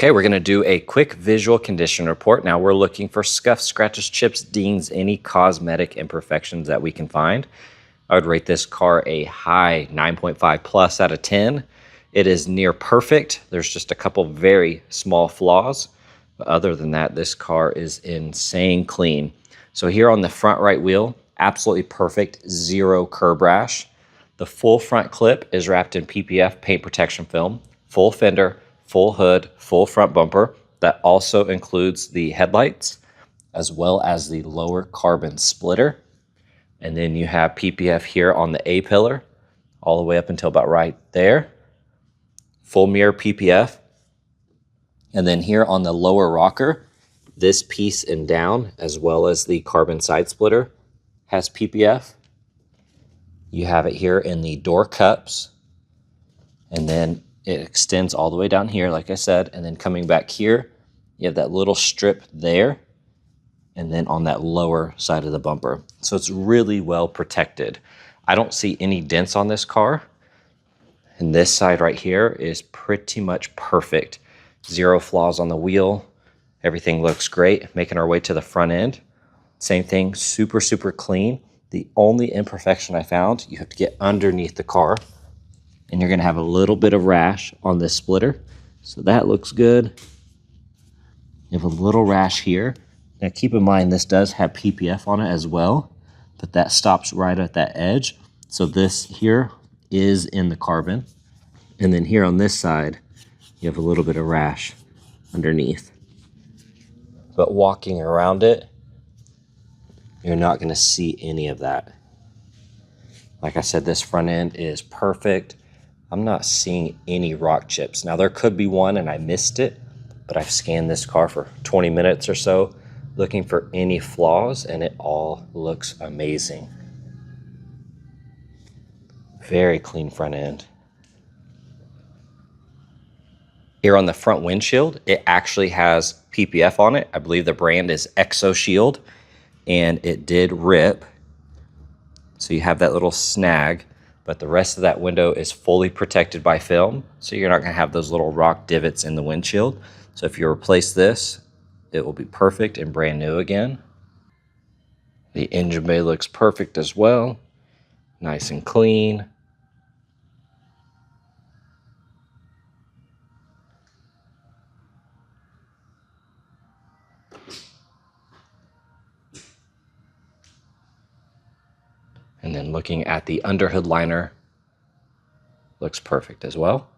Okay, we're going to do a quick visual condition report. Now we're looking for scuffs, scratches, chips, dings, any cosmetic imperfections that we can find. I would rate this car a high 9.5 plus out of 10. It is near perfect. There's just a couple very small flaws. But other than that, this car is insane clean. So here on the front right wheel, absolutely perfect, zero curb rash. The full front clip is wrapped in PPF paint protection film, full fender, full hood, full front bumper. That also includes the headlights as well as the lower carbon splitter. And then you have PPF here on the A-pillar all the way up until about right there. Full mirror PPF. And then here on the lower rocker, this piece and down as well as the carbon side splitter has PPF. You have it here in the door cups. And then it extends all the way down here, like I said, and then coming back here, you have that little strip there, and then on that lower side of the bumper. So it's really well protected. I don't see any dents on this car. And this side right here is pretty much perfect. Zero flaws on the wheel. Everything looks great. Making our way to the front end. Same thing, super, super clean. The only imperfection I found, you have to get underneath the car. And you're going to have a little bit of rash on this splitter. So that looks good. You have a little rash here. Now keep in mind this does have PPF on it as well, but that stops right at that edge. So this here is in the carbon. And then here on this side, you have a little bit of rash underneath. But walking around it, you're not going to see any of that. Like I said, this front end is perfect. I'm not seeing any rock chips. Now there could be one and I missed it, but I've scanned this car for 20 minutes or so looking for any flaws and it all looks amazing. Very clean front end. Here on the front windshield, it actually has PPF on it. I believe the brand is Exo Shield and it did rip. So you have that little snag. But the rest of that window is fully protected by film, so you're not going to have those little rock divots in the windshield. So if you replace this, it will be perfect and brand new again. The engine bay looks perfect as well. Nice and clean. And then looking at the underhood liner, looks perfect as well.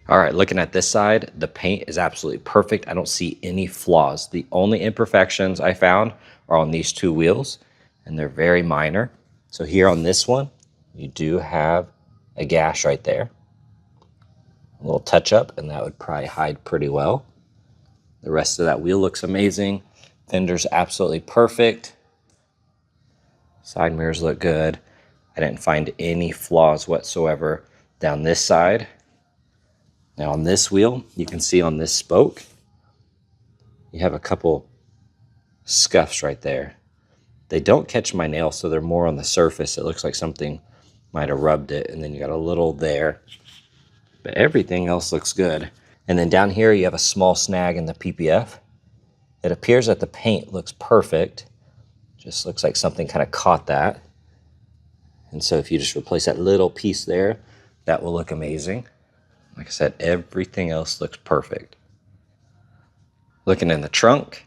All right, looking at this side, the paint is absolutely perfect. I don't see any flaws. The only imperfections I found are on these two wheels, and they're very minor. So here on this one, you do have a gash right there. A little touch up, and that would probably hide pretty well. The rest of that wheel looks amazing. Fender's absolutely perfect. Side mirrors look good. I didn't find any flaws whatsoever down this side. Now on this wheel, you can see on this spoke, you have a couple scuffs right there. They don't catch my nail, so they're more on the surface. It looks like something might have rubbed it, and then you got a little there. But everything else looks good. And then down here, you have a small snag in the PPF. It appears that the paint looks perfect. Just looks like something kind of caught that. And so if you just replace that little piece there, that will look amazing. Like I said, everything else looks perfect. Looking in the trunk,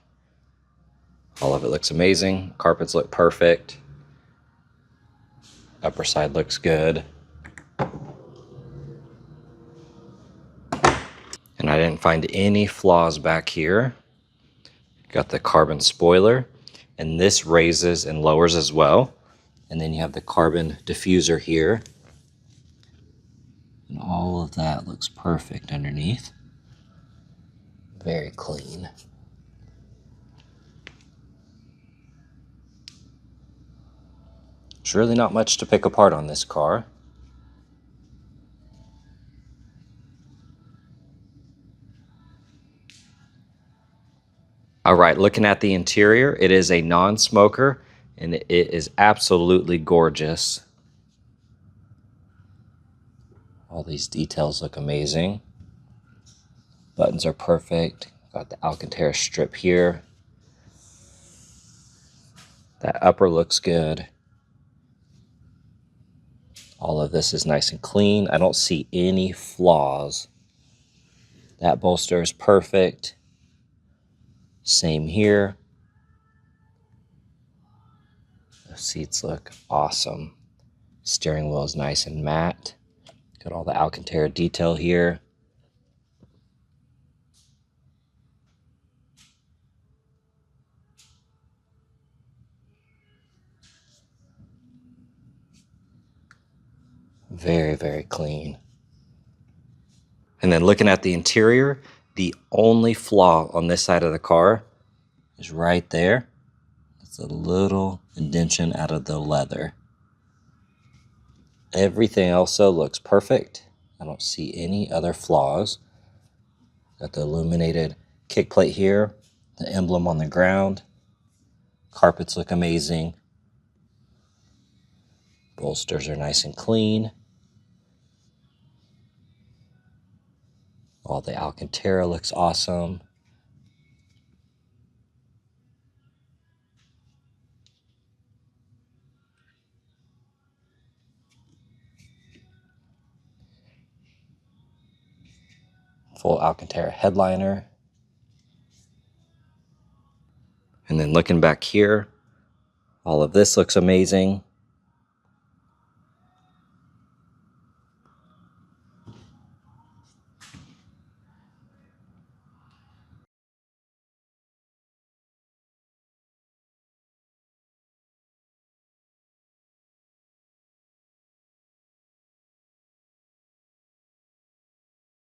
all of it looks amazing. Carpets look perfect. Upper side looks good. And I didn't find any flaws back here. Got the carbon spoiler. And this raises and lowers as well. And then you have the carbon diffuser here. And all of that looks perfect underneath. Very clean. There's really not much to pick apart on this car. All right, looking at the interior, it is a non-smoker and it is absolutely gorgeous. All these details look amazing. Buttons are perfect. Got the Alcantara strip here. That upper looks good. All of this is nice and clean. I don't see any flaws. That bolster is perfect. Same here. The seats look awesome. Steering wheel is nice and matte. Got all the Alcantara detail here. Very, very clean. And then looking at the interior, the only flaw on this side of the car is right there. It's a little indentation out of the leather. Everything else though looks perfect. I don't see any other flaws. Got the illuminated kick plate here, the emblem on the ground. Carpets look amazing. Bolsters are nice and clean. All the Alcantara looks awesome. Full Alcantara headliner. And then looking back here, all of this looks amazing.